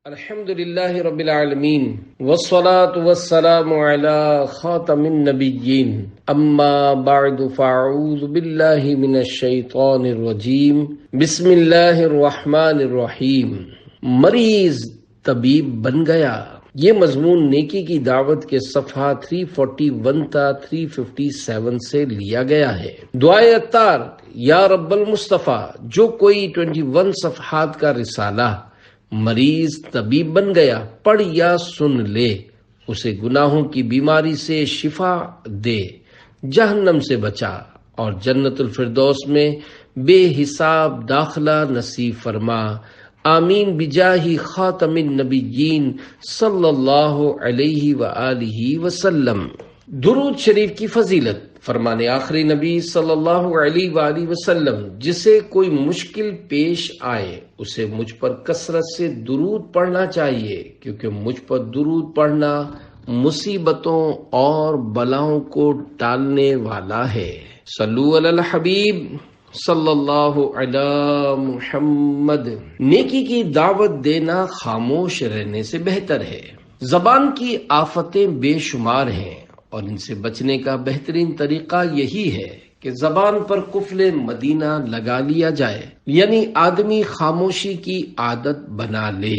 الحمد لله رب العالمين والصلاة والسلام على خاتم النبيين اما بعد فاعوذ بالله من الشیطان الرجیم بسم اللہ الرحمن الرحیم۔ مریض طبیب بن گیا، یہ مضمون نیکی کی دعوت کے صفحہ 341 تا 357 سے لیا گیا ہے۔ دعائے عطار، یا رب المصطفیٰ، جو کوئی 21 صفحات کا رسالہ مریض طبیب بن گیا پڑھ یا سن لے، اسے گناہوں کی بیماری سے شفا دے، جہنم سے بچا اور جنت الفردوس میں بے حساب داخلہ نصیب فرما، آمین بجاہ خاتم النبیین صلی اللہ علیہ وآلہ وسلم۔ درود شریف کی فضیلت۔ فرمان آخری نبی صلی اللہ علیہ وآلہ وسلم، جسے کوئی مشکل پیش آئے اسے مجھ پر کثرت سے درود پڑھنا چاہیے، کیونکہ مجھ پر درود پڑھنا مصیبتوں اور بلاؤں کو ٹالنے والا ہے۔ صلو علی الحبیب صلی اللہ علی محمد۔ نیکی کی دعوت دینا خاموش رہنے سے بہتر ہے۔ زبان کی آفتیں بے شمار ہیں اور ان سے بچنے کا بہترین طریقہ یہی ہے کہ زبان پر قفل مدینہ لگا لیا جائے، یعنی آدمی خاموشی کی عادت بنا لے۔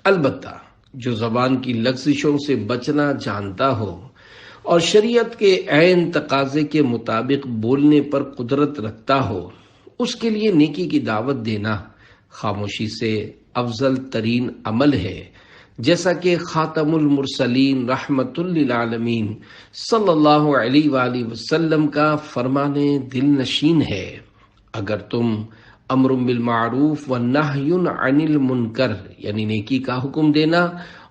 البتہ جو زبان کی لغزشوں سے بچنا جانتا ہو اور شریعت کے عین تقاضے کے مطابق بولنے پر قدرت رکھتا ہو، اس کے لیے نیکی کی دعوت دینا خاموشی سے افضل ترین عمل ہے، جیسا کہ خاتم المرسلین رحمت للعالمین صلی اللہ علیہ وآلہ وسلم کا فرمان دل نشین ہے۔ اگر تم امر بالمعروف و نہی عن المنکر، یعنی نیکی کا حکم دینا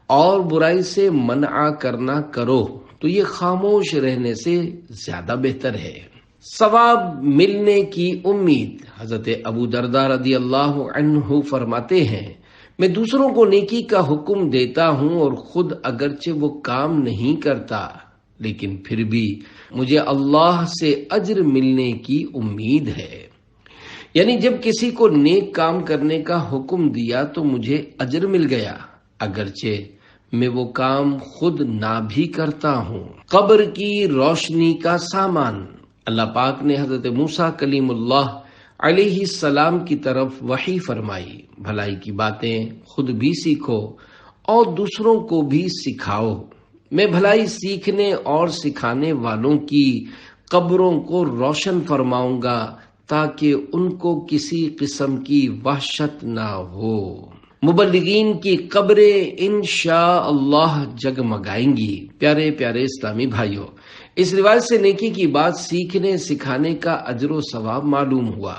اور برائی سے منع کرنا کرو، تو یہ خاموش رہنے سے زیادہ بہتر ہے۔ ثواب ملنے کی امید۔ حضرت ابو درداء رضی اللہ عنہ فرماتے ہیں، میں دوسروں کو نیکی کا حکم دیتا ہوں اور خود اگرچہ وہ کام نہیں کرتا، لیکن پھر بھی مجھے اللہ سے اجر ملنے کی امید ہے۔ یعنی جب کسی کو نیک کام کرنے کا حکم دیا تو مجھے اجر مل گیا، اگرچہ میں وہ کام خود نہ بھی کرتا ہوں۔ قبر کی روشنی کا سامان۔ اللہ پاک نے حضرت موسیٰ کلیم اللہ علیہ السلام کی طرف وحی فرمائی، بھلائی کی باتیں خود بھی سیکھو اور دوسروں کو بھی سکھاؤ، میں بھلائی سیکھنے اور سکھانے والوں کی قبروں کو روشن فرماؤں گا تاکہ ان کو کسی قسم کی وحشت نہ ہو۔ مبلغین کی قبریں انشاءاللہ جگمگائیں گی۔ پیارے پیارے اسلامی بھائیوں، اس روایت سے نیکی کی بات سیکھنے سکھانے کا اجر و ثواب معلوم ہوا۔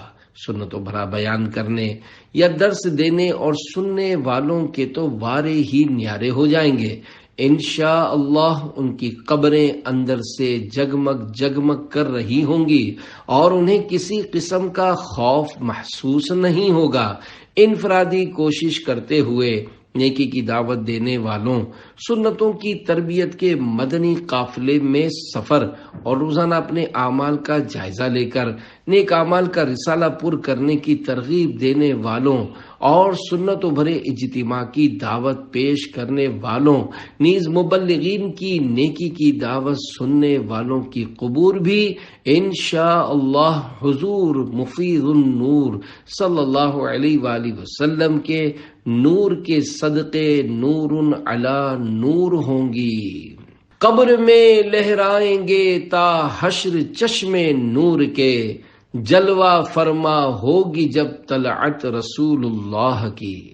سنتوں بھرا بیان کرنے یا درس دینے اور سننے والوں کے تو وارے ہی نیارے ہو جائیں گے۔ انشاءاللہ ان کی قبریں اندر سے جگمگ جگمگ کر رہی ہوں گی اور انہیں کسی قسم کا خوف محسوس نہیں ہوگا۔ انفرادی کوشش کرتے ہوئے نیکی کی دعوت دینے والوں، سنتوں کی تربیت کے مدنی قافلے میں سفر اور روزانہ اپنے اعمال کا جائزہ لے کر نیک اعمال کا رسالہ پر کرنے کی ترغیب دینے والوں اور سنتوں بھرے اجتماع کی دعوت پیش کرنے والوں، نیز مبلغین کی نیکی کی دعوت سننے والوں کی قبور بھی انشاءاللہ حضور مفیض النور صلی اللہ علیہ وآلہ وسلم کے نور کے صدقے نور علی نور ہوں گی۔ قبر میں لہرائیں گے تا حشر چشمے نور کے، جلوہ فرما ہوگی جب طلعت رسول اللہ کی۔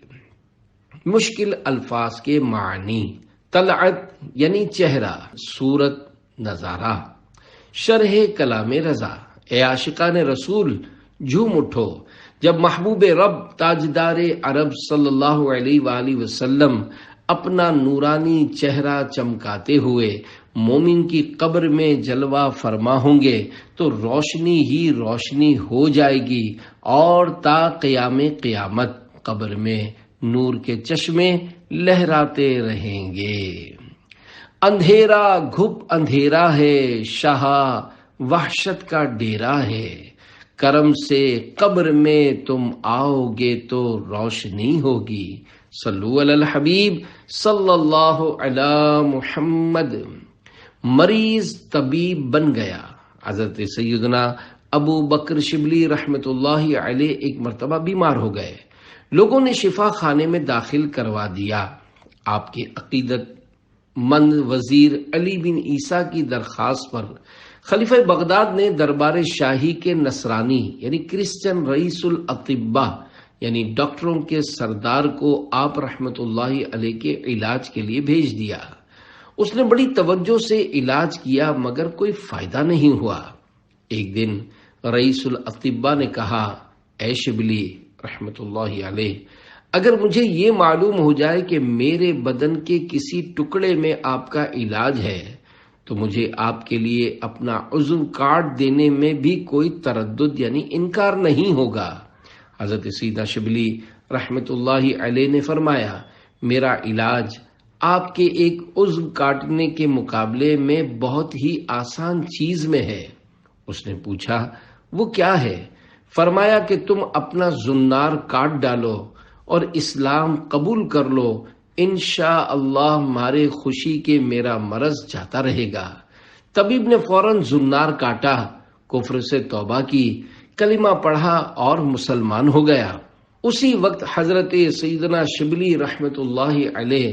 مشکل الفاظ کے معنی۔ طلعت یعنی چہرہ، صورت، نظارہ۔ شرح کلام رضا۔ اے عاشقان رسول، جھوم اٹھو جب محبوب رب تاجدار عرب صلی اللہ علیہ وآلہ وسلم اپنا نورانی چہرہ چمکاتے ہوئے مومن کی قبر میں جلوہ فرما ہوں گے تو روشنی ہی روشنی ہو جائے گی اور تا قیام قیامت قبر میں نور کے چشمے لہراتے رہیں گے۔ اندھیرا گھپ اندھیرا ہے، شاہ وحشت کا ڈیرا ہے، کرم سے قبر میں تم آؤ گے تو روشنی ہوگی، صلو علی الحبیب صلی اللہ علی محمد۔ مریض طبیب بن گیا۔ حضرت سیدنا ابو بکر شبلی رحمت اللہ علیہ ایک مرتبہ بیمار ہو گئے۔ لوگوں نے شفا خانے میں داخل کروا دیا۔ آپ کے عقیدت مند وزیر علی بن عیسیٰ کی درخواست پر خلیفہ بغداد نے دربار شاہی کے نصرانی یعنی کرسچن رئیس الاطباء یعنی ڈاکٹروں کے سردار کو آپ رحمت اللہ علیہ کے علاج کے لیے بھیج دیا۔ اس نے بڑی توجہ سے علاج کیا مگر کوئی فائدہ نہیں ہوا۔ ایک دن رئیس الاطباء نے کہا، اے شبلی رحمت اللہ علیہ، اگر مجھے یہ معلوم ہو جائے کہ میرے بدن کے کسی ٹکڑے میں آپ کا علاج ہے تو مجھے آپ کے لیے اپنا عضو کاٹ دینے میں بھی کوئی تردد یعنی انکار نہیں ہوگا۔ حضرت سیدنا شبلی رحمت اللہ علیہ نے فرمایا، میرا علاج آپ کے ایک عضو کاٹنے کے مقابلے میں بہت ہی آسان چیز میں ہے۔ اس نے پوچھا، وہ کیا ہے؟ فرمایا کہ تم اپنا زنار کاٹ ڈالو اور اسلام قبول کر لو، انشاءاللہ مارے خوشی کے میرا مرض جاتا رہے گا۔ طبیب نے فوراً زنار کاٹا، کفر سے توبہ کی، کلمہ پڑھا اور مسلمان ہو گیا۔ اسی وقت حضرت سیدنا شبلی رحمت اللہ علیہ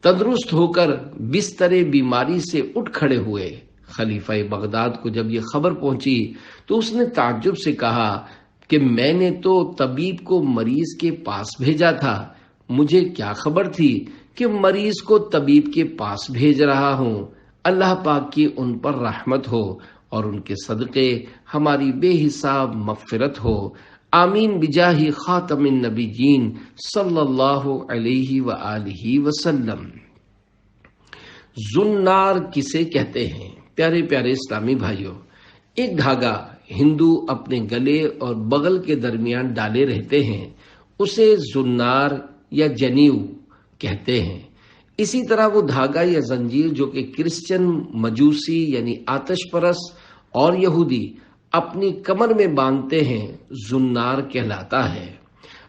تندرست ہو کر بستر بیماری سے اٹھ کھڑے ہوئے۔ خلیفہ بغداد کو جب یہ خبر پہنچی تو اس نے تعجب سے کہا کہ میں نے تو طبیب کو مریض کے پاس بھیجا تھا، مجھے کیا خبر تھی کہ مریض کو طبیب کے پاس بھیج رہا ہوں۔ اللہ پاک کی ان پر رحمت ہو اور ان کے صدقے ہماری بے حساب مغفرت ہو، آمین بجاہ خاتم النبیین صلی اللہ علیہ وآلہ وسلم۔ زنار کسے کہتے ہیں؟ پیارے پیارے اسلامی بھائیوں، ایک دھاگا ہندو اپنے گلے اور بغل کے درمیان ڈالے رہتے ہیں، اسے زنار یا جنیو کہتے ہیں۔ اسی طرح وہ دھاگا یا زنجیر جو کہ کرسچن، مجوسی یعنی آتش پرست اور یہودی اپنی کمر میں باندھتے ہیں، زنار کہلاتا ہے۔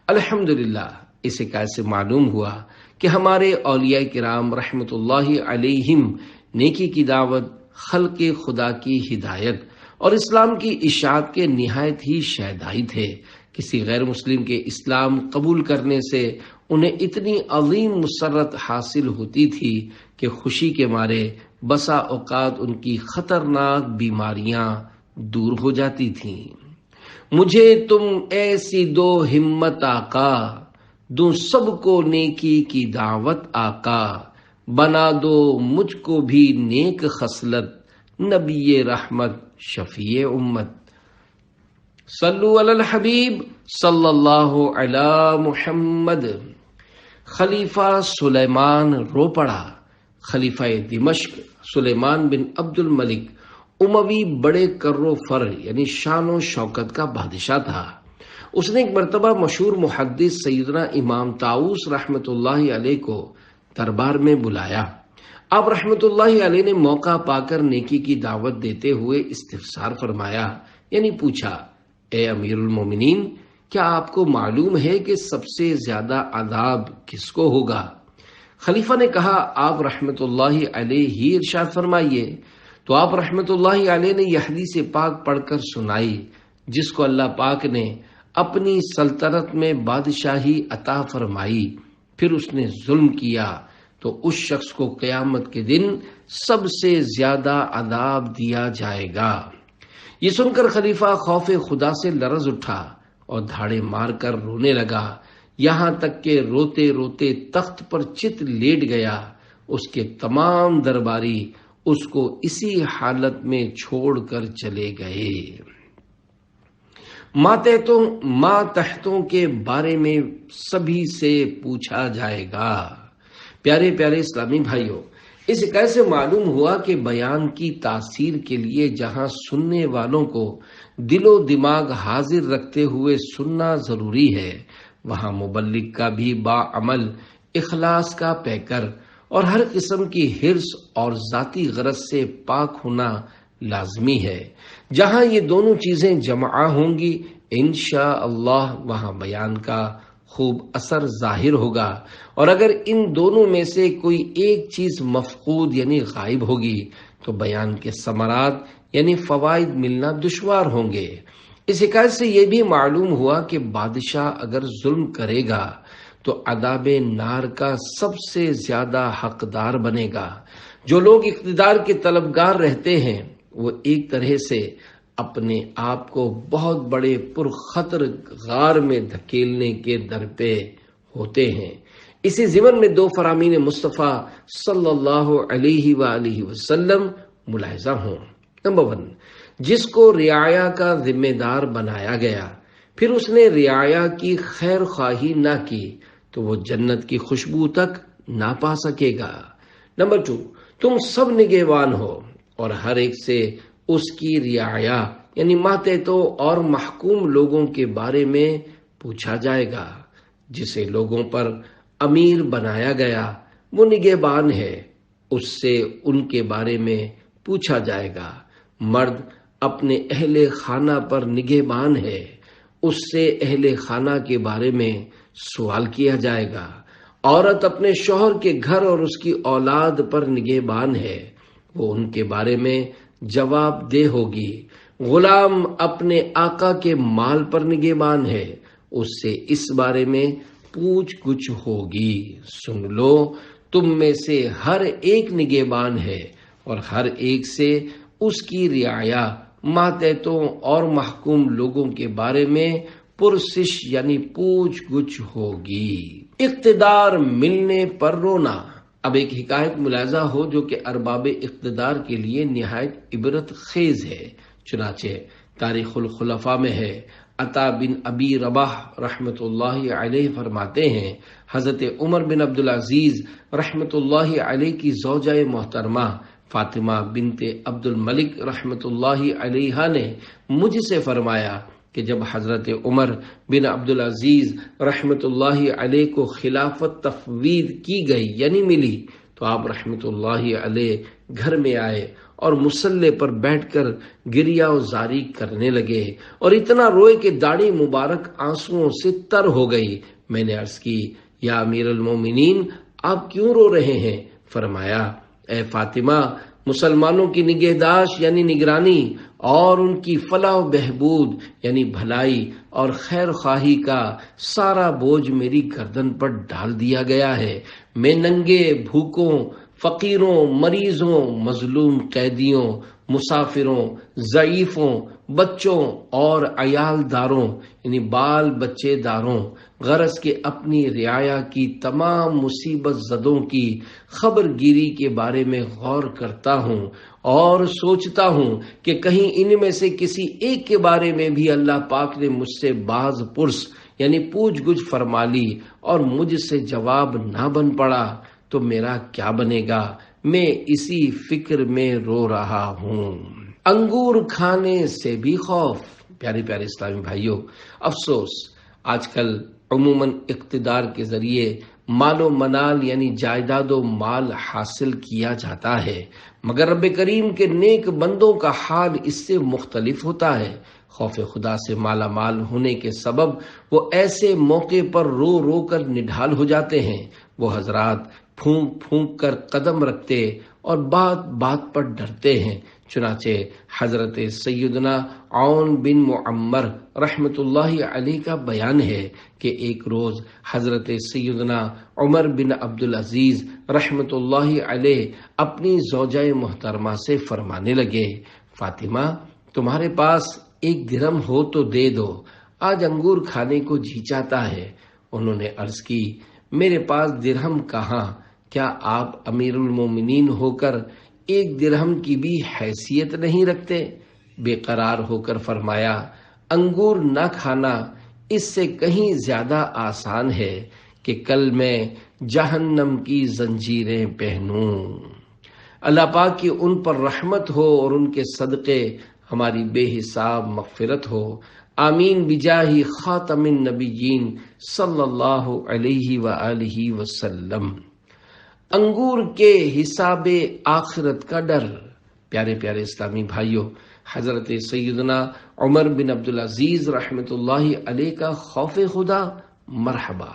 الحمدللہ اسے کیسے معلوم ہوا کہ ہمارے اولیاء کرام رحمت اللہ علیہم نیکی کی دعوت، خلق خدا کی ہدایت اور اسلام کی اشاعت کے نہایت ہی شیدائی تھے۔ کسی غیر مسلم کے اسلام قبول کرنے سے انہیں اتنی عظیم مسرت حاصل ہوتی تھی کہ خوشی کے مارے بسا اوقات ان کی خطرناک بیماریاں دور ہو جاتی تھیں۔ مجھے تم ایسی دو ہمت آقا، دوں سب کو نیکی کی دعوت آقا، بنا دو مجھ کو بھی نیک خصلت، نبی رحمت شفیع امت۔ صلو علی الحبیب صلی اللہ علی محمد۔ خلیفہ سلیمان رو پڑا۔ خلیفہ دمشق سلیمان بن عبد الملک اموی بڑے کر و فر یعنی شان و شوکت کا بادشاہ تھا۔ اس نے ایک مرتبہ مشہور محدث سیدنا امام طاؤس رحمت اللہ علیہ کو دربار میں بلایا۔ آپ رحمت اللہ علیہ نے موقع پا کر نیکی کی دعوت دیتے ہوئے استفسار فرمایا، یعنی پوچھا، اے امیر المومنین، کیا آپ کو معلوم ہے کہ سب سے زیادہ عذاب کس کو ہوگا؟ خلیفہ نے کہا، آپ رحمت اللہ علیہ ہی ارشاد فرمائیے۔ تو آپ رحمت اللہ علیہ نے یہ حدیث پاک پڑھ کر سنائی، جس کو اللہ پاک نے اپنی سلطنت میں بادشاہی عطا فرمائی، پھر اس نے ظلم کیا تو اس شخص کو قیامت کے دن سب سے زیادہ عذاب دیا جائے گا۔ یہ سن کر خلیفہ خوف خدا سے لرز اٹھا اور دھاڑے مار کر رونے لگا، یہاں تک کہ روتے روتے تخت پر چت لیٹ گیا۔ اس کے تمام درباری اس کو اسی حالت میں چھوڑ کر چلے گئے۔ ماتحتوں کے بارے میں سبھی سے پوچھا جائے گا۔ پیارے پیارے اسلامی بھائیوں، اسے کیسے معلوم ہوا کہ بیان کی تاثیر کے لیے جہاں سننے والوں کو دل و دماغ حاضر رکھتے ہوئے سننا ضروری ہے، وہاں مبلغ کا بھی باعمل، اخلاص کا پیکر اور ہر قسم کی حرص اور ذاتی غرض سے پاک ہونا لازمی ہے۔ جہاں یہ دونوں چیزیں جمع ہوں گی انشاءاللہ وہاں بیان کا خوب اثر ظاہر ہوگا، اور اگر ان دونوں میں سے کوئی ایک چیز مفقود یعنی غائب ہوگی تو بیان کے ثمرات یعنی فوائد ملنا دشوار ہوں گے۔ اس حکایت سے یہ بھی معلوم ہوا کہ بادشاہ اگر ظلم کرے گا تو عذاب نار کا سب سے زیادہ حقدار بنے گا۔ جو لوگ اقتدار کے طلبگار رہتے ہیں وہ ایک طرح سے اپنے آپ کو بہت بڑے پرخطر غار میں دھکیلنے کے در پہ ہوتے ہیں۔ اسی ضمن میں دو فرامین مصطفیٰ صلی اللہ علیہ وآلہ وسلم ملاحظہ ہوں۔ نمبر 1، جس کو رعایا کا ذمہ دار بنایا گیا پھر اس نے رعایا کی خیر خواہی نہ کی تو وہ جنت کی خوشبو تک نہ پا سکے گا۔ نمبر 2، تم سب نگہبان ہو اور ہر ایک سے اس کی رعایا یعنی ماتحتوں اور محکوم لوگوں کے بارے میں پوچھا جائے گا۔ جسے لوگوں پر امیر بنایا گیا وہ نگہبان ہے، اس سے ان کے بارے میں پوچھا جائے گا۔ مرد اپنے اہل خانہ پر نگہبان ہے، اس سے اہل خانہ کے بارے میں سوال کیا جائے گا۔ عورت اپنے شوہر کے گھر اور اس کی اولاد پر نگہبان ہے، وہ ان کے بارے میں جواب دہ ہوگی۔ غلام اپنے آقا کے مال پر نگہبان ہے، اس سے اس بارے میں پوچھ گچھ ہوگی۔ سن لو، تم میں سے ہر ایک نگہبان ہے اور ہر ایک سے اس کی رعایا ماتحتوں اور محکوم لوگوں کے بارے میں پرسش یعنی پوچھ گچھ ہوگی۔ اقتدار ملنے پر رونا۔ اب ایک حکایت ملاحظہ ہو جو کہ ارباب اقتدار کے لیے نہایت عبرت خیز ہے۔ چنانچہ تاریخ الخلفاء میں ہے، عطا بن ابی رباح رحمت اللہ علیہ فرماتے ہیں، حضرت عمر بن عبدالعزیز رحمت اللہ علیہ کی زوجہ محترمہ فاطمہ بنت عبد الملک رحمت اللہ علیہ نے مجھ سے فرمایا کہ جب حضرت عمر بن عبدالعزیز رحمت اللہ علیہ کو خلافت تفویض کی گئی یعنی ملی تو آپ رحمت اللہ علیہ گھر میں آئے اور مصلے پر بیٹھ کر گریہ و زاری کرنے لگے اور اتنا روئے کہ داڑھی مبارک آنسوؤں سے تر ہو گئی۔ میں نے عرض کی، یا امیر المومنین، آپ کیوں رو رہے ہیں؟ فرمایا، اے فاطمہ، مسلمانوں کی نگہداشت یعنی نگرانی اور ان کی فلاح و بہبود یعنی بھلائی اور خیر خواہی کا سارا بوجھ میری گردن پر ڈال دیا گیا ہے۔ میں ننگے، بھوکوں، فقیروں، مریضوں، مظلوم قیدیوں، مسافروں، ضعیفوں، بچوں اور عیال داروں یعنی بال بچے داروں غرض کے اپنی رعایا کی تمام مصیبت زدوں کی خبر گیری کے بارے میں غور کرتا ہوں اور سوچتا ہوں کہ کہیں ان میں سے کسی ایک کے بارے میں بھی اللہ پاک نے مجھ سے باز پرس یعنی پوچھ گچھ فرما لی اور مجھ سے جواب نہ بن پڑا تو میرا کیا بنے گا؟ میں اسی فکر میں رو رہا ہوں۔ انگور کھانے سے بھی خوف۔ پیارے پیارے اسلامی بھائیوں، افسوس آج کل عموماً اقتدار کے ذریعے مال و منال یعنی جائیداد و مال حاصل کیا جاتا ہے، مگر رب کریم کے نیک بندوں کا حال اس سے مختلف ہوتا ہے۔ خوف خدا سے مالا مال ہونے کے سبب وہ ایسے موقع پر رو رو کر نڈھال ہو جاتے ہیں۔ وہ حضرات پھونک پھونک کر قدم رکھتے اور بات بات پر ڈرتے ہیں۔ چنانچہ حضرت سیدنا عون بن معمر رحمت اللہ علیہ کا بیان ہے کہ ایک روز حضرت سیدنا عمر بن عبدالعزیز رحمت اللہ علیہ اپنی زوجہ محترمہ سے فرمانے لگے، فاطمہ، تمہارے پاس 1 درہم ہو تو دے دو، آج انگور کھانے کو جی چاہتا ہے۔ انہوں نے عرض کی، میرے پاس درہم کہاں، کیا آپ امیر المومنین ہو کر 1 درہم کی بھی حیثیت نہیں رکھتے؟ بے قرار ہو کر فرمایا، انگور نہ کھانا اس سے کہیں زیادہ آسان ہے کہ کل میں جہنم کی زنجیریں پہنوں۔ اللہ پاک کی ان پر رحمت ہو اور ان کے صدقے ہماری بے حساب مغفرت ہو، آمین بجاہ خاتم النبیین صلی اللہ علیہ وآلہ وسلم۔ انگور کے حساب آخرت کا ڈر۔ پیارے پیارے اسلامی بھائیوں، حضرت سیدنا عمر بن عبدالعزیز رحمت اللہ علیہ کا خوف خدا مرحبا،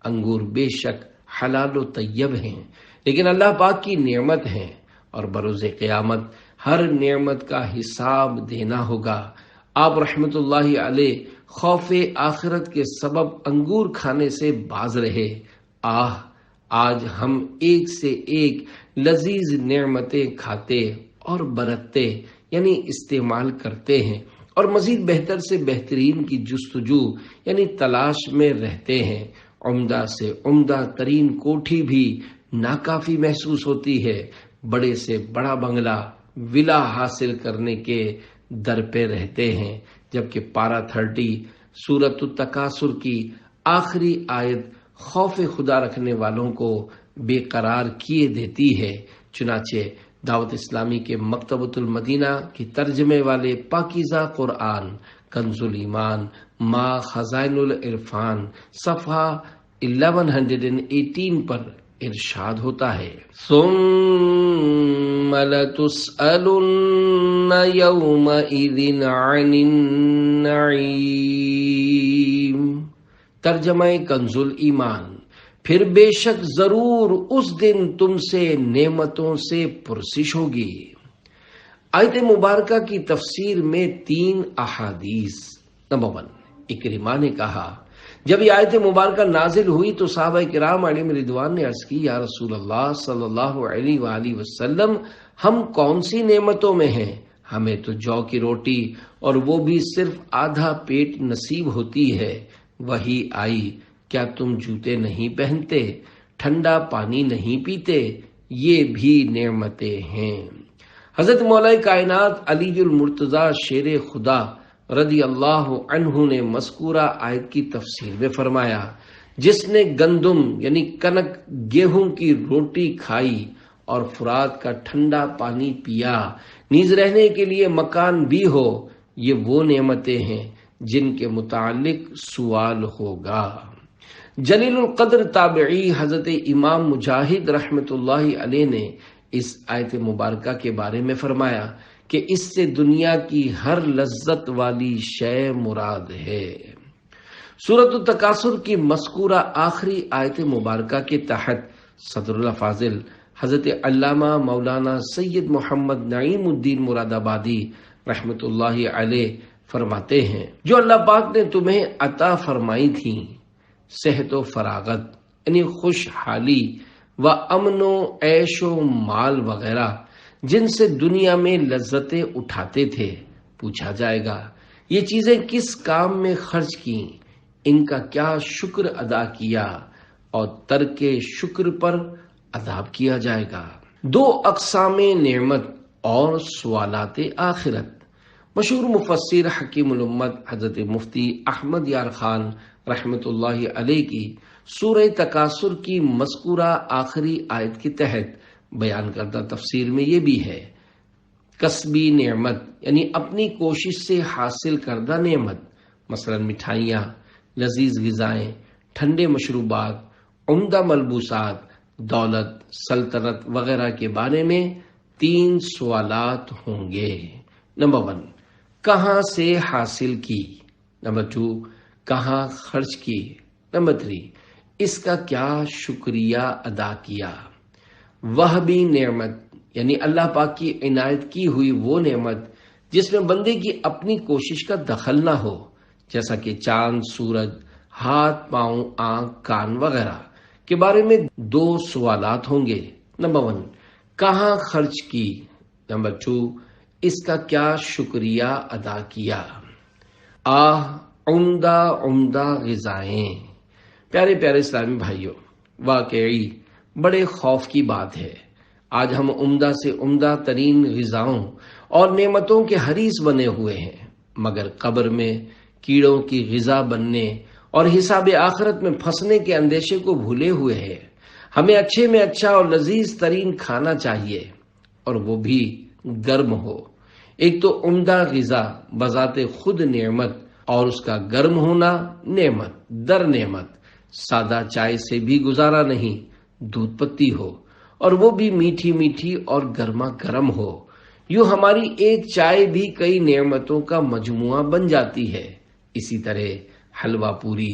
انگور بے شک حلال و طیب ہیں، لیکن اللہ پاک کی نعمت ہیں اور بروز قیامت ہر نعمت کا حساب دینا ہوگا۔ آپ رحمت اللہ علیہ خوف آخرت کے سبب انگور کھانے سے باز رہے۔ آج ہم ایک سے ایک لذیذ نعمتیں کھاتے اور برتتے یعنی استعمال کرتے ہیں اور مزید بہتر سے بہترین کی جستجو یعنی تلاش میں رہتے ہیں۔ عمدہ سے عمدہ ترین کوٹھی بھی ناکافی محسوس ہوتی ہے، بڑے سے بڑا بنگلہ ولا حاصل کرنے کے در پہ رہتے ہیں، جبکہ پارہ 30 سورۃ التکاثر کی آخری آیت خوف خدا رکھنے والوں کو بے قرار کیے دیتی ہے۔ چنانچہ دعوت اسلامی کے مکتبۃ المدینہ کی ترجمے والے پاکیزہ قرآن کنز الایمان ما خزائن العرفان صفحہ 1118 پر ارشاد ہوتا ہے، ثم لتسألن یومئذ عن النعیم۔ ترجمہ کنز الایمان، پھر بے شک ضرور اس دن تم سے نعمتوں سے پرسش ہوگی۔ آیت مبارکہ کی تفسیر میں 3 احادیث۔ نمبر 1، اکرمہ نے کہا جب یہ آیت مبارکہ نازل ہوئی تو صحابہ کرام علیہم رضوان نے عرض کی، یا رسول اللہ صلی اللہ علیہ وآلہ وسلم، ہم کون سی نعمتوں میں ہیں؟ ہمیں تو جو کی روٹی اور وہ بھی صرف آدھا پیٹ نصیب ہوتی ہے۔ وحی آئی، کیا تم جوتے نہیں پہنتے، ٹھنڈا پانی نہیں پیتے؟ یہ بھی نعمتیں ہیں۔ حضرت مولا کائنات علی المرتضی شیر خدا رضی اللہ عنہ نے مذکورہ آیت کی تفسیر میں فرمایا، جس نے گندم یعنی کنک گیہوں کی روٹی کھائی اور فرات کا ٹھنڈا پانی پیا، نیز رہنے کے لیے مکان بھی ہو، یہ وہ نعمتیں ہیں جن کے متعلق سوال ہوگا۔ جلیل القدر تابعی حضرت امام مجاہد رحمت اللہ علیہ نے اس آیت مبارکہ کے بارے میں فرمایا کہ اس سے دنیا کی ہر لذت والی شے مراد ہے۔ سورۃ التکاثر کی مذکورہ آخری آیت مبارکہ کے تحت صدر الافاضل حضرت علامہ مولانا سید محمد نعیم الدین مراد آبادی رحمت اللہ علیہ فرماتے ہیں، جو اللہ پاک نے تمہیں عطا فرمائی تھیں صحت و فراغت یعنی خوشحالی و امن و عیش و مال وغیرہ، جن سے دنیا میں لذتیں اٹھاتے تھے، پوچھا جائے گا یہ چیزیں کس کام میں خرچ کیں، ان کا کیا شکر ادا کیا، اور ترک شکر پر عذاب کیا جائے گا۔ 2 اقسام نعمت اور سوالات آخرت۔ مشہور مفسر حکیم الامت حضرت مفتی احمد یار خان رحمت اللہ علیہ کی سورہ تکاثر کی مذکورہ آخری آیت کے تحت بیان کردہ تفسیر میں یہ بھی ہے، کسبی نعمت یعنی اپنی کوشش سے حاصل کردہ نعمت، مثلا مٹھائیاں، لذیذ غذائیں، ٹھنڈے مشروبات، عمدہ ملبوسات، دولت، سلطنت وغیرہ کے بارے میں 3 سوالات ہوں گے۔ نمبر 1، کہاں سے حاصل کی؟ نمبر 2، کہاں خرچ کی؟ نمبر 3، اس کا کیا شکریہ ادا کیا؟ وہبی نعمت یعنی اللہ پاک کی عنایت کی ہوئی وہ نعمت جس میں بندے کی اپنی کوشش کا دخل نہ ہو، جیسا کہ چاند، سورج، ہاتھ، پاؤں، آنکھ، کان وغیرہ کے بارے میں 2 سوالات ہوں گے۔ نمبر 1، کہاں خرچ کی؟ نمبر 2، اس کا کیا شکریہ ادا کیا؟ عمدہ عمدہ غذائیں۔ پیارے پیارے اسلامی بھائیوں، واقعی بڑے خوف کی بات ہے، آج ہم عمدہ سے عمدہ ترین غذاؤں اور نعمتوں کے حریص بنے ہوئے ہیں، مگر قبر میں کیڑوں کی غذا بننے اور حساب آخرت میں پھنسنے کے اندیشے کو بھولے ہوئے ہیں۔ ہمیں اچھے میں اچھا اور لذیذ ترین کھانا چاہیے، اور وہ بھی گرم ہو۔ ایک تو عمدہ غذا بذات خود نعمت، اور اس کا گرم ہونا نعمت در نعمت۔ سادہ چائے سے بھی گزارا نہیں، دودھ پتی ہو، اور وہ بھی میٹھی میٹھی اور گرما گرم ہو۔ یوں ہماری ایک چائے بھی کئی نعمتوں کا مجموعہ بن جاتی ہے۔ اسی طرح حلوہ پوری،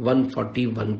141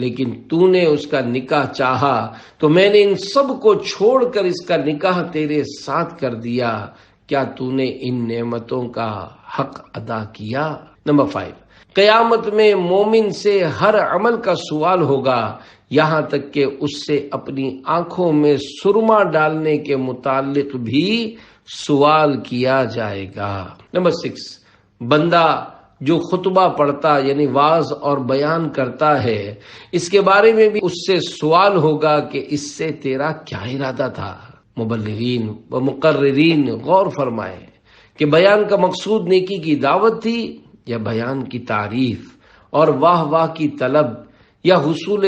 لیکن تو نے اس کا نکاح چاہا تو میں نے ان سب کو چھوڑ کر اس کا نکاح تیرے ساتھ کر دیا، کیا تو نے ان نعمتوں کا حق ادا کیا؟ نمبر 5، قیامت میں مومن سے ہر عمل کا سوال ہوگا، یہاں تک کہ اس سے اپنی آنکھوں میں سرما ڈالنے کے متعلق بھی سوال کیا جائے گا۔ نمبر 6، بندہ جو خطبہ پڑھتا یعنی واعظ اور بیان کرتا ہے، اس کے بارے میں بھی اس سے سوال ہوگا کہ اس سے تیرا کیا ارادہ تھا۔ مبلغین و مقررین غور فرمائیں کہ بیان کا مقصود نیکی کی دعوت تھی یا بیان کی تعریف اور واہ واہ کی طلب یا حصول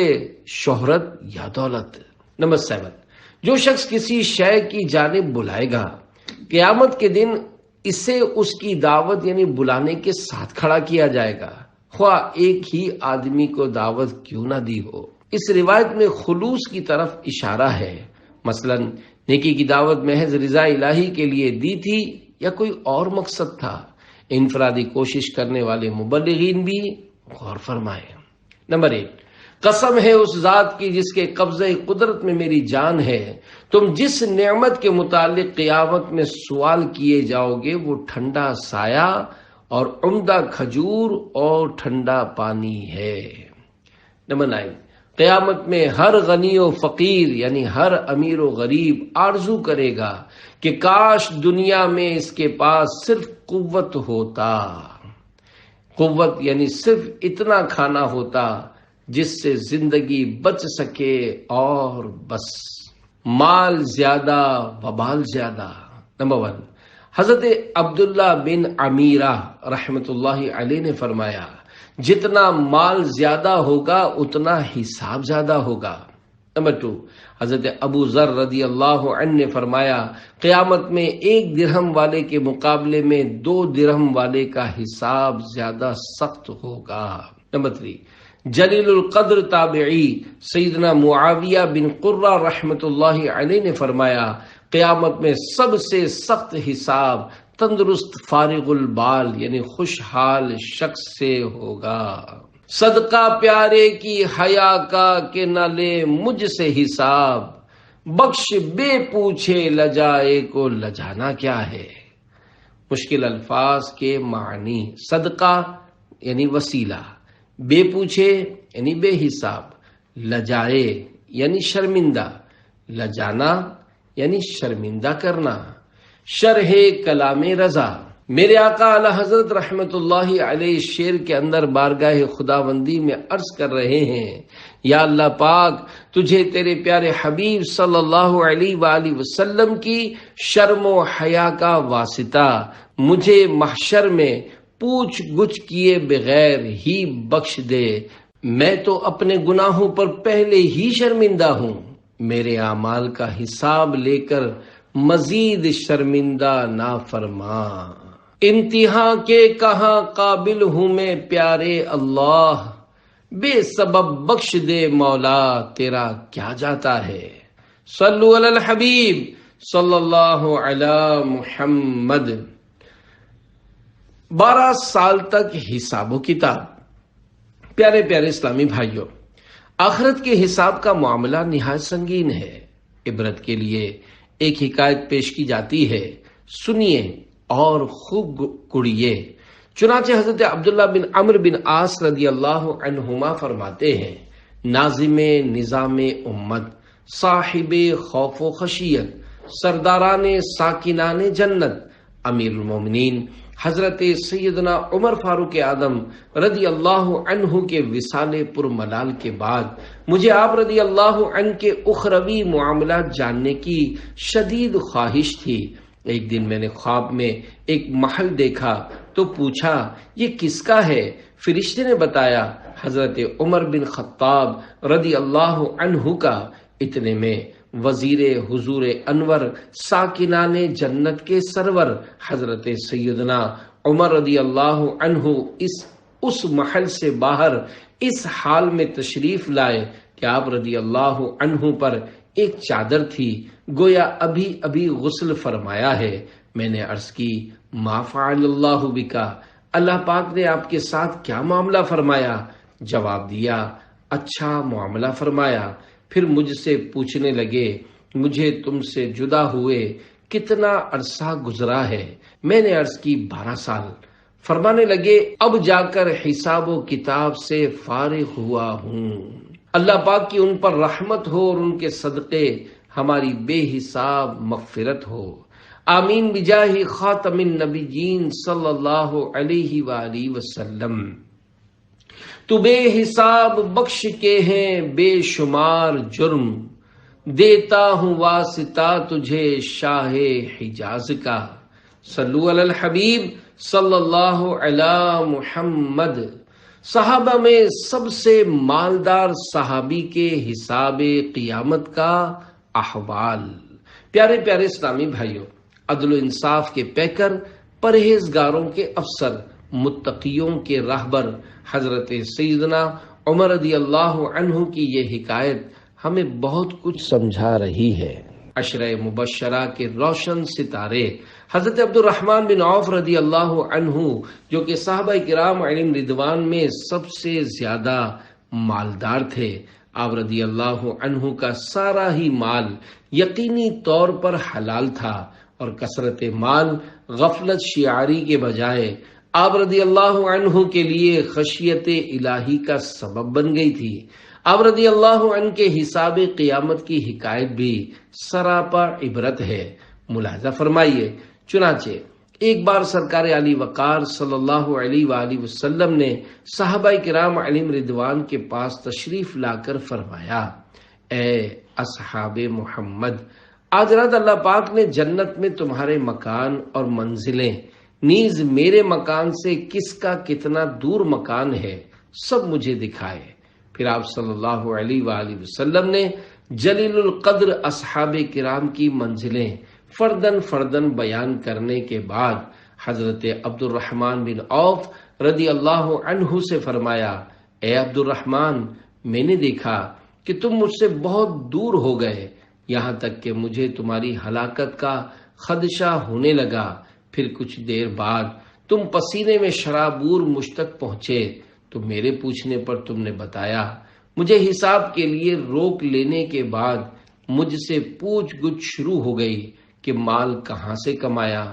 شہرت یا دولت۔ نمبر 7، جو شخص کسی شے کی جانب بلائے گا، قیامت کے دن اسے اس کی دعوت یعنی بلانے کے ساتھ کھڑا کیا جائے گا، خواہ ایک ہی آدمی کو دعوت کیوں نہ دی ہو۔ اس روایت میں خلوص کی طرف اشارہ ہے، مثلا نیکی کی دعوت محض رضا الہی کے لیے دی تھی یا کوئی اور مقصد تھا۔ انفرادی کوشش کرنے والے مبلغین بھی غور فرمائیں۔ نمبر 8، قسم ہے اس ذات کی جس کے قبضہ قدرت میں میری جان ہے، تم جس نعمت کے متعلق قیامت میں سوال کیے جاؤ گے وہ ٹھنڈا سایہ اور عمدہ کھجور اور ٹھنڈا پانی ہے۔ نمبر 9، قیامت میں ہر غنی و فقیر یعنی ہر امیر و غریب آرزو کرے گا کہ کاش دنیا میں اس کے پاس صرف قوت ہوتا، قوت یعنی صرف اتنا کھانا ہوتا جس سے زندگی بچ سکے اور بس، مال زیادہ وبال زیادہ۔ نمبر 1، حضرت عبداللہ بن عمیرہ رحمت اللہ علیہ نے فرمایا، جتنا مال زیادہ ہوگا اتنا حساب زیادہ ہوگا۔ نمبر 2، حضرت ابو ذر رضی اللہ عنہ نے فرمایا، قیامت میں 1 درہم والے کے مقابلے میں 2 درہم والے کا حساب زیادہ سخت ہوگا۔ نمبر 3، جلیل القدر تابعی سیدنا معاویہ بن قرہ رحمت اللہ علیہ نے فرمایا، قیامت میں سب سے سخت حساب تندرست فارغ البال یعنی خوشحال شخص سے ہوگا۔ صدقہ پیارے کی حیا کا کہ نہ لے مجھ سے حساب، بخش بے پوچھے لجائے کو لجانا کیا ہے۔ مشکل الفاظ کے معنی، صدقہ یعنی وسیلہ، بے پوچھے یعنی بے حساب، لجائے یعنی شرمندہ، لجانا یعنی شرمندہ کرنا۔ شرح کلام رضا، میرے آقا اعلی حضرت رحمت اللہ علیہ شعر کے اندر بارگاہ خداوندی میں عرض کر رہے ہیں، یا اللہ پاک، تجھے تیرے پیارے حبیب صلی اللہ علیہ وآلہ وسلم کی شرم و حیا کا واسطہ مجھے محشر میں پوچھ گچھ کیے بغیر ہی بخش دے، میں تو اپنے گناہوں پر پہلے ہی شرمندہ ہوں، میرے اعمال کا حساب لے کر مزید شرمندہ نہ فرما۔ انتہا کے کہاں قابل ہوں میں پیارے اللہ، بے سبب بخش دے مولا تیرا کیا جاتا ہے۔ صلو علی الحبیب صلی اللہ علی محمد۔ 12 سال تک حساب و کتاب۔ پیارے پیارے اسلامی بھائیوں، آخرت کے حساب کا معاملہ نہایت سنگین ہے۔ عبرت کے لیے ایک حکایت پیش کی جاتی ہے، سنیے اور خوب کڑیے۔ چنانچہ حضرت عبداللہ بن عمرو بن عاص رضی اللہ عنہما فرماتے ہیں، ناظم نظام امت، صاحب خوف و خشیت، سرداران ساکنان جنت، امیر المومنین حضرت سیدنا عمر فاروق اعظم رضی اللہ عنہ کے وصال پرملال کے بعد مجھے آپ رضی اللہ عنہ کے اخروی معاملات جاننے کی شدید خواہش تھی۔ ایک دن میں نے خواب میں ایک محل دیکھا تو پوچھا، یہ کس کا ہے؟ فرشتے نے بتایا، حضرت عمر بن خطاب رضی اللہ عنہ کا۔ اتنے میں وزیر حضور انور ساکنان جنت کے سرور حضرت سیدنا عمر رضی اللہ عنہ اس محل سے باہر اس حال میں تشریف لائے کہ آپ رضی اللہ عنہ پر ایک چادر تھی، گویا ابھی ابھی غسل فرمایا ہے۔ میں نے عرض کی، ما فعل اللہ بکا، اللہ پاک نے آپ کے ساتھ کیا معاملہ فرمایا؟ جواب دیا، اچھا معاملہ فرمایا۔ پھر مجھ سے پوچھنے لگے مجھے تم سے جدا ہوئے کتنا عرصہ گزرا ہے؟ میں نے عرض کی 12 سال۔ فرمانے لگے اب جا کر حساب و کتاب سے فارغ ہوا ہوں۔ اللہ پاک کی ان پر رحمت ہو اور ان کے صدقے ہماری بے حساب مغفرت ہو۔ آمین بجاہ خاتم النبیین صلی اللہ علیہ وآلہ وسلم۔ تو بے حساب بخش کے ہیں بے شمار جرم، دیتا ہوں واسطہ تجھے شاہ حجاز کا۔ صلو علی الحبیب صلی اللہ علی محمد۔ صحابہ میں سب سے مالدار صحابی کے حساب قیامت کا احوال۔ پیارے پیارے اسلامی بھائیوں، عدل و انصاف کے پیکر، پرہیزگاروں کے افسر، متقیوں کے راہبر حضرت سیدنا عمر رضی اللہ عنہ کی یہ حکایت ہمیں بہت کچھ سمجھا رہی ہے۔ عشرہ مبشرہ کے روشن ستارے حضرت عبد الرحمن بن عوف رضی اللہ عنہ، جو کہ صحابہ کرام علیہم رضوان میں سب سے زیادہ مالدار تھے، آپ رضی اللہ عنہ کا سارا ہی مال یقینی طور پر حلال تھا، اور کثرت مال غفلت شعاری کے بجائے آپ رضی اللہ عنہ کے لیے خشیت الہی کا سبب بن گئی تھی۔ آپ رضی اللہ عنہ کے حساب قیامت کی حکایت بھی سراپا عبرت ہے، ملاحظہ فرمائیے۔ چنانچہ ایک بار سرکار علی وقار صلی اللہ علیہ وآلہ وسلم نے صحابہ کرام علیہم رضوان کے پاس تشریف لا کر فرمایا، اے اصحاب محمد، آج رات اللہ پاک نے جنت میں تمہارے مکان اور منزلیں نیز میرے مکان سے کس کا کتنا دور مکان ہے سب مجھے دکھائے۔ پھر آپ صلی اللہ علیہ وآلہ وسلم نے جلیل القدر اصحاب کرام کی منزلیں فردن فردن بیان کرنے کے بعد حضرت عبد الرحمن بن عوف رضی اللہ عنہ سے فرمایا، اے عبد الرحمن، میں نے دیکھا کہ تم مجھ سے بہت دور ہو گئے، یہاں تک کہ مجھے تمہاری ہلاکت کا خدشہ ہونے لگا۔ پھر کچھ دیر بعد تم پسینے میں شرابور مجھ تک پہنچے، تو میرے پوچھنے پر تم نے بتایا۔ مجھے حساب کے لیے روک لینے کے بعد مجھ سے پوچھ گچھ شروع ہو گئی کہ مال کہاں سے کمایا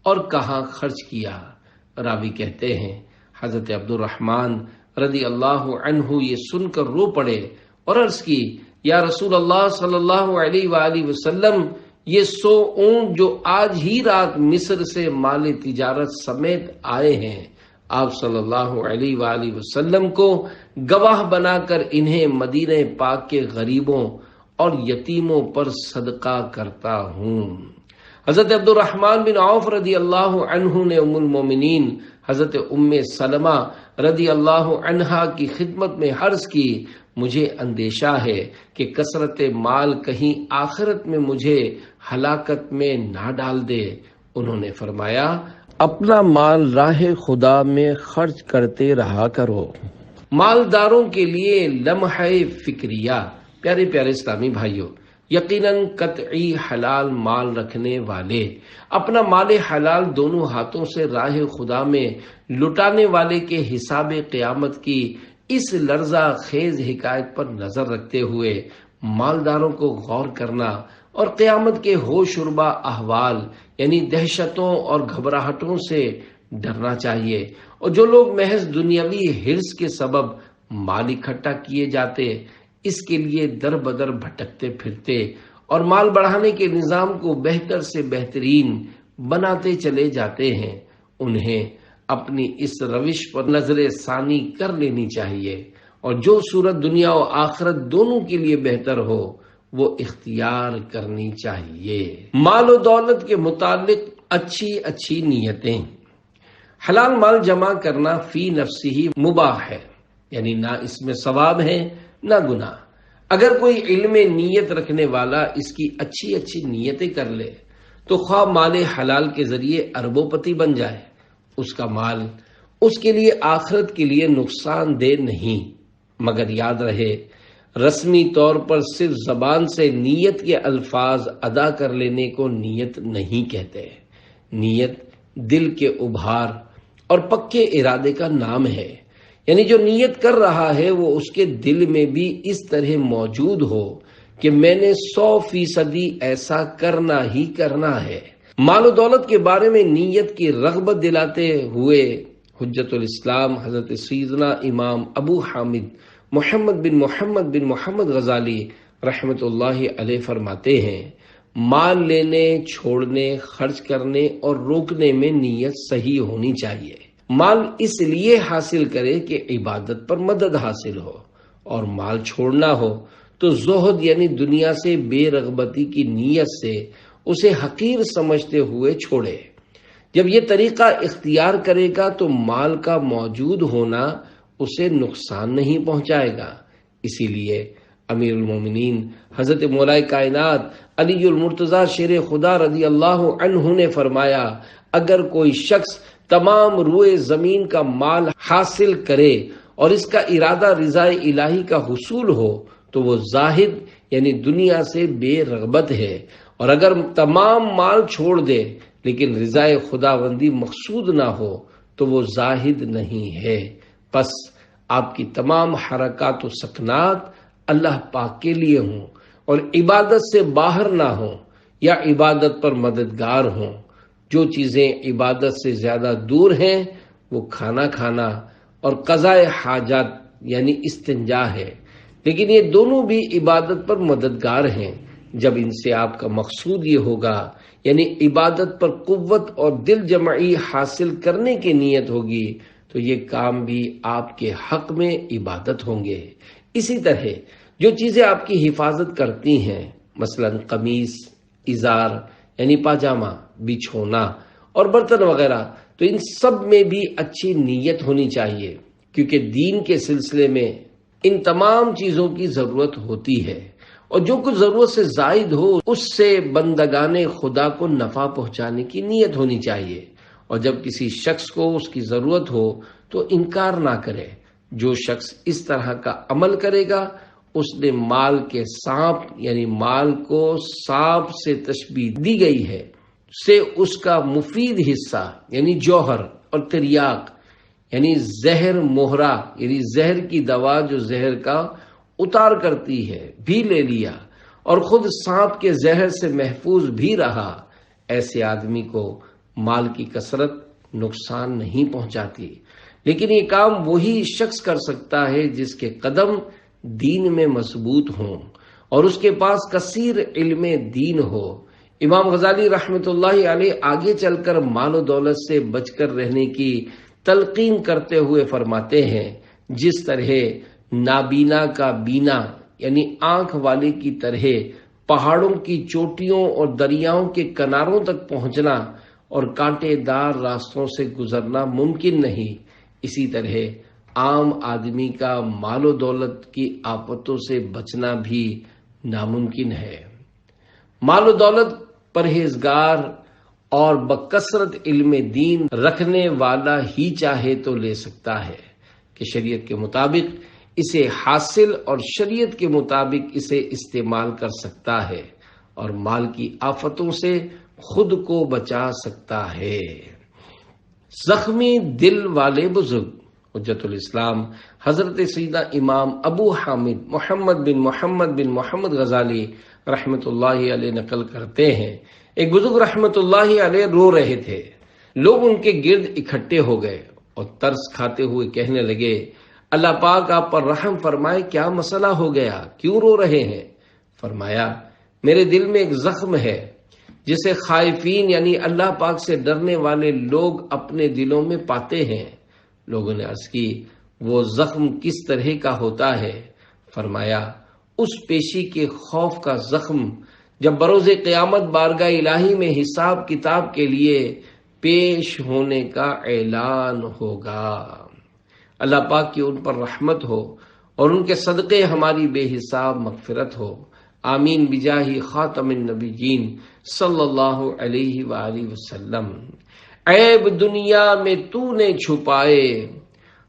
اور کہاں خرچ کیا۔ راوی کہتے ہیں حضرت عبد الرحمن رضی اللہ عنہ یہ سن کر رو پڑے اور عرض کی، یا رسول اللہ صلی اللہ علیہ وآلہ وسلم، یہ 100 اونٹ جو آج ہی رات مصر سے مال تجارت سمیت آئے ہیں، آپ صلی اللہ علیہ وآلہ وسلم کو گواہ بنا کر انہیں مدینہ پاک کے غریبوں اور یتیموں پر صدقہ کرتا ہوں۔ حضرت عبد الرحمن بن عوف رضی اللہ عنہ نے ام المومنین حضرت ام سلمہ رضی اللہ عنہا کی خدمت میں عرض کی، مجھے اندیشہ ہے کہ کثرت مال کہیں آخرت میں مجھے ہلاکت میں نہ ڈال دے۔ انہوں نے فرمایا، اپنا مال راہ خدا میں خرچ کرتے رہا کرو۔ مالداروں کے لیے لمحہ فکریہ۔ پیارے پیارے اسلامی بھائیوں، یقیناً قطعی حلال مال رکھنے والے اپنا مال حلال دونوں ہاتھوں سے راہ خدا میں لٹانے والے کے حساب قیامت کی اس لرزہ خیز حکایت پر نظر رکھتے ہوئے مالداروں کو غور کرنا اور قیامت کے ہوش ربا احوال یعنی دہشتوں اور گھبراہٹوں سے ڈرنا چاہیے۔ اور جو لوگ محض دنیاوی حرص کے سبب مال اکٹھا کیے جاتے، اس کے لیے در بدر بھٹکتے پھرتے اور مال بڑھانے کے نظام کو بہتر سے بہترین بناتے چلے جاتے ہیں، انہیں اپنی اس روش پر نظر ثانی کر لینی چاہیے، اور جو صورت دنیا و آخرت دونوں کے لیے بہتر ہو وہ اختیار کرنی چاہیے۔ مال و دولت کے متعلق اچھی نیتیں۔ حلال مال جمع کرنا فی نفسی ہی مباح ہے، یعنی نہ اس میں ثواب ہے نہ گناہ۔ اگر کوئی علم نیت رکھنے والا اس کی اچھی نیتیں کر لے تو خواہ مال حلال کے ذریعے اربوں پتی بن جائے، اس کا مال اس کے لیے آخرت کے لیے نقصان دہ نہیں۔ مگر یاد رہے، رسمی طور پر صرف زبان سے نیت کے الفاظ ادا کر لینے کو نیت نہیں کہتے۔ نیت دل کے ابھار اور پکے ارادے کا نام ہے۔ یعنی جو نیت کر رہا ہے وہ اس کے دل میں بھی اس طرح موجود ہو کہ میں نے 100% ایسا کرنا ہی کرنا ہے۔ مال و دولت کے بارے میں نیت کی رغبت دلاتے ہوئے حجت الاسلام حضرت سیدنا امام ابو حامد محمد بن محمد غزالی رحمت اللہ علیہ فرماتے ہیں، مال لینے، چھوڑنے، خرچ کرنے اور روکنے میں نیت صحیح ہونی چاہیے۔ مال اس لیے حاصل کرے کہ عبادت پر مدد حاصل ہو، اور مال چھوڑنا ہو تو زہد یعنی دنیا سے بے رغبتی کی نیت سے اسے حقیر سمجھتے ہوئے چھوڑے۔ جب یہ طریقہ اختیار کرے گا تو مال کا موجود ہونا اسے نقصان نہیں پہنچائے گا۔ اسی لیے امیر المومنین حضرت مولا کائنات علی المرتضی شیر خدا رضی اللہ عنہ نے فرمایا، اگر کوئی شخص تمام روئے زمین کا مال حاصل کرے اور اس کا ارادہ رضا الہی کا حصول ہو تو وہ زاہد یعنی دنیا سے بے رغبت ہے، اور اگر تمام مال چھوڑ دے لیکن رضا خداوندی مقصود نہ ہو تو وہ زاہد نہیں ہے۔ پس آپ کی تمام حرکات و سکنات اللہ پاک کے لیے ہوں اور عبادت سے باہر نہ ہوں یا عبادت پر مددگار ہوں۔ جو چیزیں عبادت سے زیادہ دور ہیں وہ کھانا اور قضاء حاجات یعنی استنجا ہے، لیکن یہ دونوں بھی عبادت پر مددگار ہیں۔ جب ان سے آپ کا مقصود یہ ہوگا یعنی عبادت پر قوت اور دل جمعی حاصل کرنے کی نیت ہوگی تو یہ کام بھی آپ کے حق میں عبادت ہوں گے۔ اسی طرح جو چیزیں آپ کی حفاظت کرتی ہیں، مثلا قمیص، ازار یعنی پاجامہ، بچھونا اور برتن وغیرہ، تو ان سب میں بھی اچھی نیت ہونی چاہیے، کیونکہ دین کے سلسلے میں ان تمام چیزوں کی ضرورت ہوتی ہے، اور جو کچھ ضرورت سے زائد ہو اس سے بندگان خدا کو نفع پہنچانے کی نیت ہونی چاہیے، اور جب کسی شخص کو اس کی ضرورت ہو تو انکار نہ کرے۔ جو شخص اس طرح کا عمل کرے گا اس نے مال کے سانپ یعنی مال کو سانپ سے تشبیہ دی گئی ہے، سے اس کا مفید حصہ یعنی جوہر اور تریاق یعنی زہر مہرہ یعنی زہر کی دوا جو زہر کا اتار کرتی ہے بھی لے لیا، اور خود سانپ کے زہر سے محفوظ بھی رہا۔ ایسے آدمی کو مال کی کثرت نقصان نہیں پہنچاتی، لیکن یہ کام وہی شخص کر سکتا ہے جس کے قدم دین میں مضبوط ہوں اور اس کے پاس کثیر علم دین ہو۔ امام غزالی رحمت اللہ علیہ آگے چل کر مال و دولت سے بچ کر رہنے کی تلقین کرتے ہوئے فرماتے ہیں، جس طرح نابینا کا بینا یعنی آنکھ والے کی طرح پہاڑوں کی چوٹیوں اور دریاؤں کے کناروں تک پہنچنا اور کانٹے دار راستوں سے گزرنا ممکن نہیں، اسی طرح عام آدمی کا مال و دولت کی آفتوں سے بچنا بھی ناممکن ہے۔ مال و دولت پرہیزگار اور بکثرت علم دین رکھنے والا ہی چاہے تو لے سکتا ہے کہ شریعت کے مطابق اسے حاصل اور شریعت کے مطابق اسے استعمال کر سکتا ہے اور مال کی آفتوں سے خود کو بچا سکتا ہے۔ زخمی دل والے بزرگ حجت الاسلام حضرت سیدنا امام ابو حامد محمد بن محمد غزالی رحمت اللہ علیہ نقل کرتے ہیں، ایک بزرگ رحمت اللہ علیہ رو رہے تھے، لوگ ان کے گرد اکٹھے ہو گئے اور ترس کھاتے ہوئے کہنے لگے، اللہ پاک آپ پر رحم فرمائے، کیا مسئلہ ہو گیا، کیوں رو رہے ہیں؟ فرمایا، میرے دل میں ایک زخم ہے جسے خائفین یعنی اللہ پاک سے ڈرنے والے لوگ اپنے دلوں میں پاتے ہیں۔ لوگوں نے عرض کی، وہ زخم کس طرح کا ہوتا ہے؟ فرمایا، اس پیشی کے خوف کا زخم جب بروز قیامت بارگاہ الہی میں حساب کتاب کے لیے پیش ہونے کا اعلان ہوگا۔ اللہ پاک کی ان پر رحمت ہو اور ان کے صدقے ہماری بے حساب مغفرت ہو، آمین بجاہ خاتم النبیین صلی اللہ علیہ وآلہ وسلم۔ عیب دنیا میں تو نے چھپائے،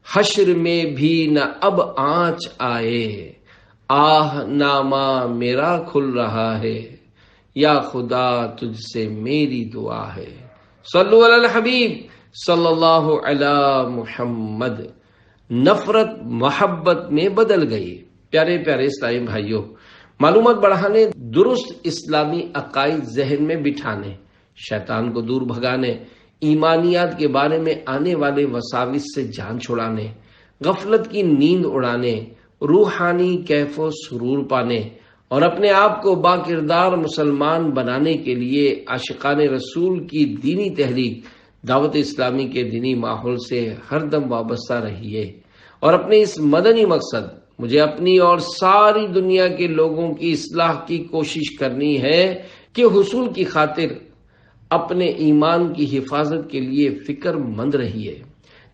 حشر میں بھی نہ اب آنچ آئے، آہ نامہ میرا کھل رہا ہے، یا خدا تجھ سے میری دعا ہے۔ صلو علی الحبیب صلی اللہ علی محمد۔ نفرت محبت میں بدل گئی۔ پیارے پیارے اسلامی بھائیوں، معلومات بڑھانے، درست اسلامی عقائد ذہن میں بٹھانے، شیطان کو دور بھگانے، ایمانیات کے بارے میں آنے والے وساوس سے جان چھڑانے، غفلت کی نیند اڑانے، روحانی کیف و سرور پانے اور اپنے آپ کو با کردار مسلمان بنانے کے لیے عاشقان رسول کی دینی تحریک دعوت اسلامی کے دینی ماحول سے ہر دم وابستہ رہیے، اور اپنے اس مدنی مقصد مجھے اپنی اور ساری دنیا کے لوگوں کی اصلاح کی کوشش کرنی ہے کہ حصول کی خاطر اپنے ایمان کی حفاظت کے لیے فکر مند رہیے،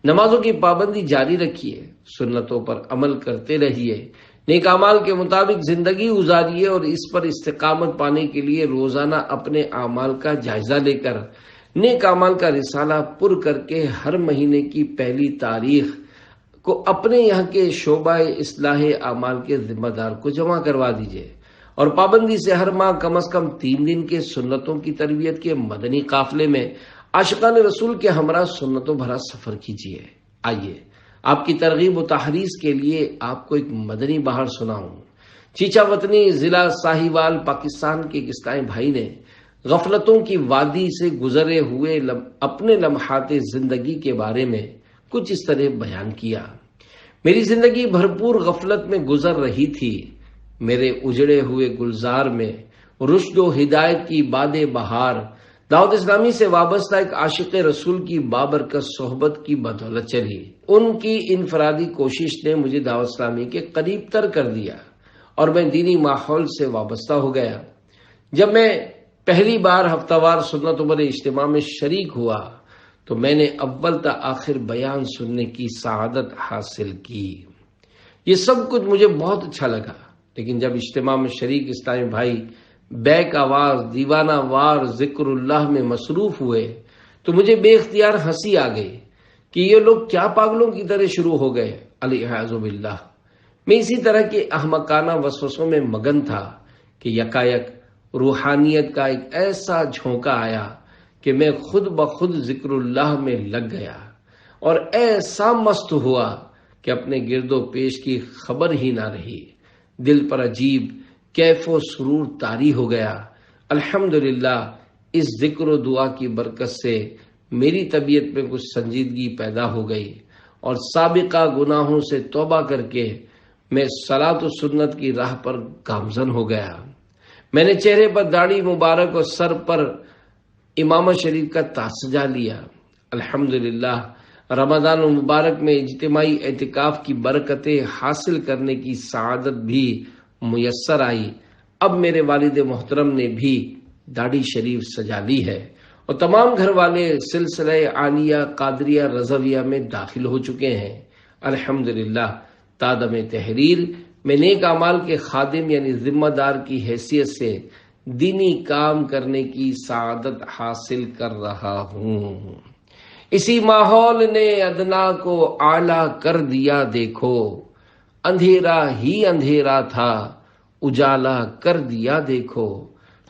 نمازوں کی پابندی جاری رکھیے، سنتوں پر عمل کرتے رہیے، نیک اعمال کے مطابق زندگی گزاریے اور اس پر استقامت پانے کے لیے روزانہ اپنے اعمال کا جائزہ لے کر نیک اعمال کا رسالہ پر کر کے ہر مہینے کی پہلی تاریخ کو اپنے یہاں کے شعبہ اصلاح اعمال کے ذمہ دار کو جمع کروا دیجیے، اور پابندی سے ہر ماہ کم از کم 3 دن کے سنتوں کی تربیت کے مدنی قافلے میں عاشقان رسول کے ہمراہ سنتوں بھرا سفر کیجیے۔ آئیے آپ کی ترغیب و تحریض کے لیے آپ کو ایک مدنی بہار سناؤں۔ چیچا وطنی ضلع ساہیوال پاکستان کے ایک اسلامی بھائی نے غفلتوں کی وادی سے گزرے ہوئے اپنے لمحات زندگی کے بارے میں کچھ اس طرح بیان کیا۔ میری زندگی بھرپور غفلت میں گزر رہی تھی۔ میرے اجڑے ہوئے گلزار میں رشد و ہدایت کی باد بہار دعوت اسلامی سے وابستہ ایک عاشق رسول کی بابرکت صحبت کی بدولت چلی۔ ان کی انفرادی کوشش نے مجھے دعوت اسلامی کے قریب تر کر دیا اور میں دینی ماحول سے وابستہ ہو گیا۔ جب میں پہلی بار ہفتہ وار سنتوں پر اجتماع میں شریک ہوا تو میں نے اول تا آخر بیان سننے کی سعادت حاصل کی۔ یہ سب کچھ مجھے بہت اچھا لگا، لیکن جب اجتماع میں شریک اسلامی بھائی بیک آواز دیوانہ وار ذکر اللہ میں مصروف ہوئے تو مجھے بے اختیار ہنسی آ گئی کہ یہ لوگ کیا پاگلوں کی طرح شروع ہو گئے، العیاذ باللہ۔ میں اسی طرح کے احمقانہ وسوسوں میں مگن تھا کہ یکایک روحانیت کا ایک ایسا جھونکا آیا کہ میں خود بخود ذکر اللہ میں لگ گیا اور ایسا مست ہوا کہ اپنے گرد و پیش کی خبر ہی نہ رہی۔ دل پر عجیب کیف و سرور طاری ہو گیا۔ الحمدللہ اس ذکر و دعا کی برکت سے میری طبیعت میں کچھ سنجیدگی پیدا ہو گئی اور سابقہ گناہوں سے توبہ کر کے میں صلاۃ و سنت کی راہ پر گامزن ہو گیا۔ میں نے چہرے پر داڑھی مبارک اور سر پر امامہ شریف کا تاج سجا لیا۔ الحمدللہ رمضان المبارک میں اجتماعی اعتکاف کی برکتیں حاصل کرنے کی سعادت بھی میسر آئی۔ اب میرے والد محترم نے بھی داڑھی شریف سجا لی ہے اور تمام گھر والے سلسلہ عالیہ قادریہ رضویہ میں داخل ہو چکے ہیں۔ الحمدللہ تادم تحریر میں نیک اعمال کے خادم یعنی ذمہ دار کی حیثیت سے دینی کام کرنے کی سعادت حاصل کر رہا ہوں۔ اسی ماحول نے ادنا کو اعلیٰ کر دیا، دیکھو اندھیرا ہی اندھیرا تھا اجالا کر دیا، دیکھو۔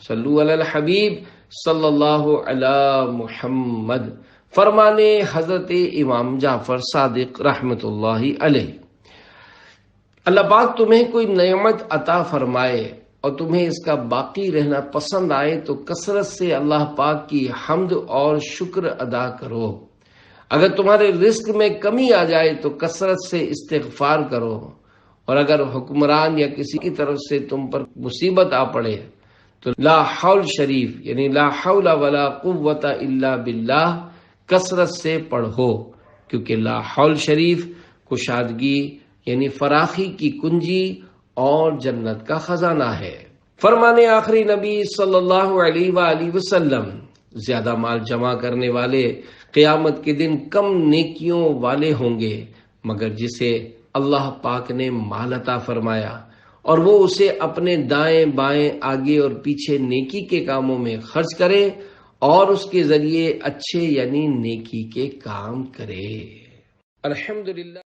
صلو علی الحبیب صلی اللہ علی محمد۔ فرمانے حضرت امام جعفر صادق رحمت اللہ علیہ۔ اللہ پاک تمہیں کوئی نعمت عطا فرمائے اور تمہیں اس کا باقی رہنا پسند آئے تو کثرت سے اللہ پاک کی حمد اور شکر ادا کرو۔ اگر تمہارے رزق میں کمی آ جائے تو کثرت سے استغفار کرو، اور اگر حکمران یا کسی کی طرف سے تم پر مصیبت آ پڑے تو لا حول شریف یعنی لا حول ولا قوت الا باللہ کثرت سے پڑھو، کیونکہ لا حول شریف کشادگی یعنی فراخی کی کنجی اور جنت کا خزانہ ہے۔ فرمانے آخری نبی صلی اللہ علیہ وآلہ وسلم، زیادہ مال جمع کرنے والے قیامت کے دن کم نیکیوں والے ہوں گے مگر جسے اللہ پاک نے مال عطا فرمایا اور وہ اسے اپنے دائیں بائیں آگے اور پیچھے نیکی کے کاموں میں خرچ کرے اور اس کے ذریعے اچھے یعنی نیکی کے کام کرے۔ الحمدللہ۔